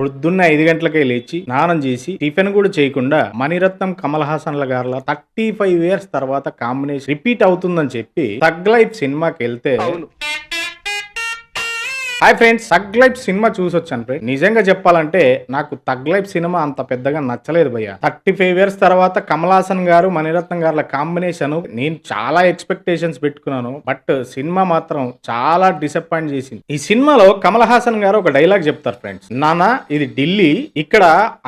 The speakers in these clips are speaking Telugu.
పొద్దున్న 5 గంటలకే లేచి స్నానం చేసి టిఫిన్ కూడా చేయకుండా మణిరత్నం కమల్ హాసన్ల గారుల 35 ఇయర్స్ తర్వాత కాంబినేషన్ రిపీట్ అవుతుందని చెప్పి థగ్ లైఫ్ సినిమాకి వెళ్తే హాయ్ ఫ్రెండ్స్, థగ్ లైఫ్ సినిమా చూసొచ్చాను ఫ్రెండ్. నిజంగా చెప్పాలంటే నాకు థగ్ లైఫ్ సినిమా అంత పెద్దగా నచ్చలేదు భయ్య. 35 ఇయర్స్ తర్వాత కమల్ హాసన్ గారు మణిరత్నం గారుల కాంబినేషన్ నేను చాలా ఎక్స్పెక్టేషన్స్ పెట్టుకున్నాను. బట్ సినిమా మాత్రం చాలా డిసప్పాయింట్ చేసింది. ఈ సినిమాలో కమల్ హాసన్ గారు ఒక డైలాగ్ చెప్తారు ఫ్రెండ్స్. నాన్న, ఇది ఢిల్లీ, ఇక్కడ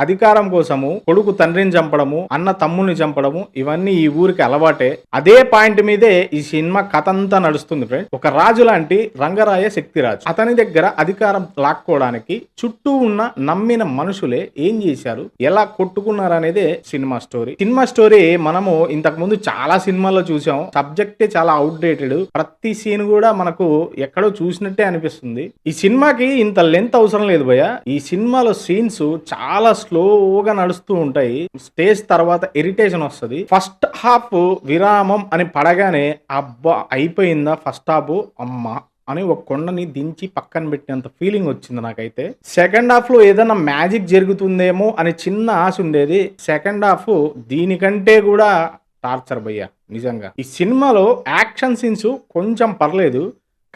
అధికారం కోసము కొడుకు తండ్రిని చంపడము, అన్న తమ్ముని చంపడము, ఇవన్నీ ఈ ఊరికి అలవాటే. అదే పాయింట్ మీదే ఈ సినిమా కథ అంతా నడుస్తుంది ఫ్రెండ్. ఒక రాజు లాంటి రంగరాయ శక్తిరాజు, అతని దగ్గర అధికారం లాక్కోవడానికి చుట్టూ ఉన్న నమ్మిన మనుషులే ఏం చేశారు, ఎలా కొట్టుకున్నారు అనేదే సినిమా స్టోరీ. సినిమా స్టోరీ మనము ఇంతకు ముందు చాలా సినిమాల్లో చూసాం. సబ్జెక్టే చాలా అవుట్డేటెడ్. ప్రతి సీన్ కూడా మనకు ఎక్కడో చూసినట్టే అనిపిస్తుంది. ఈ సినిమాకి ఇంత లెంత్ అవసరం లేదు భయ్య. ఈ సినిమాలో సీన్స్ చాలా స్లోగా నడుస్తూ ఉంటాయి. స్టేజ్ తర్వాత ఇరిటేషన్ వస్తుంది. ఫస్ట్ హాఫ్ విరామం అని పడగానే అబ్బా అయిపోయిందా ఫస్ట్ హాఫ్, అమ్మా అని ఒక కొండని దించి పక్కన పెట్టినంత ఫీలింగ్ వచ్చింది నాకైతే. సెకండ్ హాఫ్ లో ఏదైనా మ్యాజిక్ జరుగుతుందేమో అని చిన్న ఆశ ఉండేది. సెకండ్ హాఫ్ దీనికంటే కూడా టార్చర్ భయ్య. నిజంగా ఈ సినిమాలో యాక్షన్ సీన్స్ కొంచెం పర్లేదు.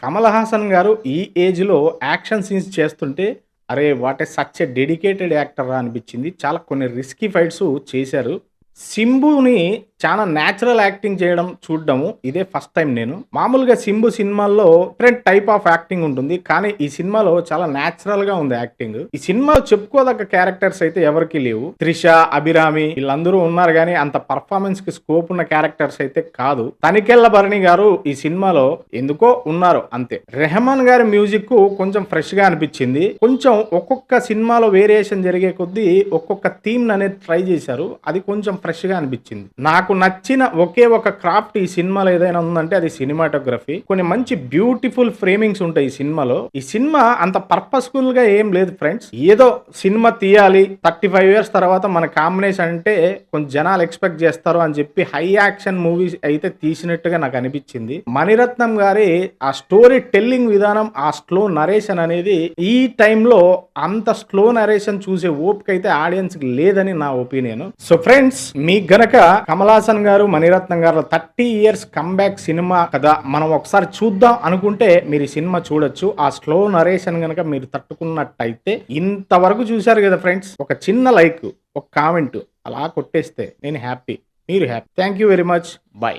కమల్ హాసన్ గారు ఈ ఏజ్ లో యాక్షన్ సీన్స్ చేస్తుంటే అరే what a such a dedicated actor అనిపించింది. చాలా కొన్ని రిస్కీ ఫైట్స్ చేశారు. సింబుని చాలా న్యాచురల్ యాక్టింగ్ చేయడం చూడడము ఇదే ఫస్ట్ టైం నేను. మామూలుగా సింబు సినిమాల్లో డిఫరెంట్ టైప్ ఆఫ్ యాక్టింగ్ ఉంటుంది, కానీ ఈ సినిమాలో చాలా న్యాచురల్ గా ఉంది యాక్టింగ్. ఈ సినిమాలో చెప్పుకోదగ్గ క్యారెక్టర్స్ అయితే ఎవరికి లేవు. త్రిష, అభిరామి వీళ్ళందరూ ఉన్నారు, కానీ అంత పర్ఫార్మెన్స్ కి స్కోప్ ఉన్న క్యారెక్టర్స్ అయితే కాదు. తనికెళ్ల భరణి గారు ఈ సినిమాలో ఎందుకో ఉన్నారు అంతే. రెహమాన్ గారి మ్యూజిక్ కొంచెం ఫ్రెష్ గా అనిపించింది. కొంచెం ఒక్కొక్క సినిమాలో వేరియేషన్ జరిగే కొద్దీ ఒక్కొక్క థీమ్ అనేది ట్రై చేశారు. అది కొంచెం ఫ్రెష్ గా అనిపించింది. నాకు నచ్చిన ఒకే ఒక క్రాఫ్ట్ ఈ సినిమాలో ఏదైనా ఉందంటే అది సినిమాటోగ్రఫీ. కొన్ని మంచి బ్యూటిఫుల్ ఫ్రేమింగ్స్ ఉంటాయి ఈ సినిమాలో. ఈ సినిమా అంత పర్పస్ఫుల్ గా ఏం లేదు ఫ్రెండ్స్. ఏదో సినిమా తీయాలి 35 ఇయర్స్ తర్వాత మన కాంబినేషన్ అంటే కొంచెం జనాలు ఎక్స్పెక్ట్ చేస్తారు అని చెప్పి హై యాక్షన్ మూవీస్ అయితే తీసినట్టుగా నాకు అనిపించింది. మణిరత్నం గారి ఆ స్టోరీ టెల్లింగ్ విధానం, ఆ స్లో నరేషన్ అనేది ఈ టైంలో అంత స్లో నరేషన్ చూసే ఓపిక అయితే ఆడియన్స్ కి లేదని నా ఒపీనియన్. సో ఫ్రెండ్స్, మీకు గనక కమల్ హాసన్ గారు మణిరత్నం గారు 30 ఇయర్స్ కంబ్యాక్ సినిమా కదా మనం ఒకసారి చూద్దాం అనుకుంటే మీరు ఈ సినిమా చూడొచ్చు. ఆ స్లో నరేషన్ గనక మీరు తట్టుకున్నట్టయితే, ఇంతవరకు చూశారు కదా ఫ్రెండ్స్, ఒక చిన్న లైక్, ఒక కామెంట్ అలా కొట్టేస్తే నేను హ్యాపీ, మీరు happy. Thank you very much. By.